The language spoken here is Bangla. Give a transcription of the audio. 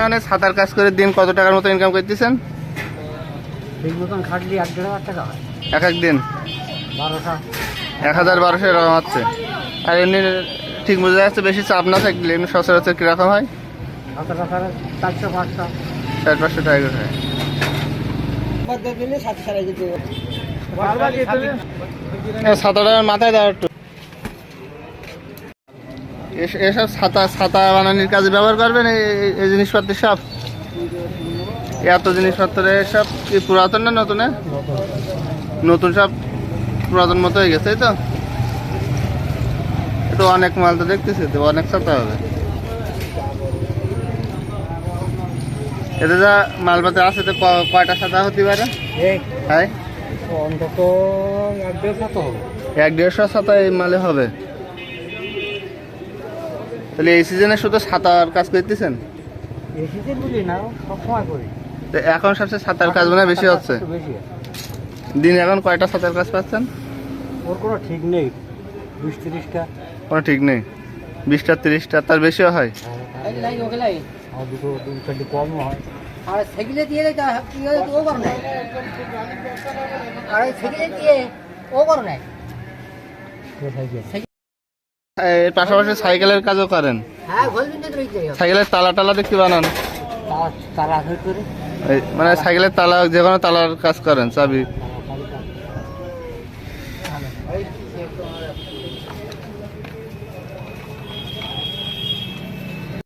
মানে ছাতার কাজ করে দিন কত টাকার মতো ইনকাম করতেছেন? ঠিক মতন খাটলি 1,500 টাকা হয়। এক এক দিন 1200 1000-1200 এরকম হচ্ছে। আর এমনি ঠিক বোঝা যাচ্ছে বেশি চাপ না থাকলে এমনি সচরাচর কিরকম হয়? 400-500 400-500 টাকা করে হয়। ছাতাটা মাথায় দাও একটু। এসব ছাতা বানানোর কাজে ব্যবহার করবেন এই জিনিসপত্র সব? এত জিনিসপত্র সব কি পুরাতন না নতুন? নতুন সব পুরাতন মতো হয়ে গেছে, তাই তো? একটু অনেক মাল তো দেখতেছি, তো অনেক ছাতা হবে। এতে যা মালপাতি আছে তো কয়টা ছাতা হতে পারে? হ্যাঁ, অন্তত 1-1.5 হবে। 1-1.5 ছাতা এই মালে হবে। তাহলে এই সিজনে শুধু ছাতার কাজ করতেছেন? এই সিজন বুঝি না, সবসময় করি। তো এখন সবচেয়ে ছাতার কাজ মনে হয় বেশি হচ্ছে। বেশি দিন এখন কয়টা ছাতার কাজ পাচ্ছেন? ওর কোনো ঠিক নেই, 20-30টা। কোনো ঠিক নেই, 20টা 30টা, তার বেশিও হয়। আর দুটো কমও হয়। আর সেগুলো দিয়ে ও করে নেয়, আর সেগুলো দিয়ে ও করে নেয়। এর পাশাপাশি সাইকেলের কাজও করেন? হ্যাঁ, ঘোলবিন তো রয়েছে। সাইকেলের তালা দেখতে বানান? তারা করে মানে সাইকেলের তালা, যে কোনো তালার কাজ করেন? চাবি?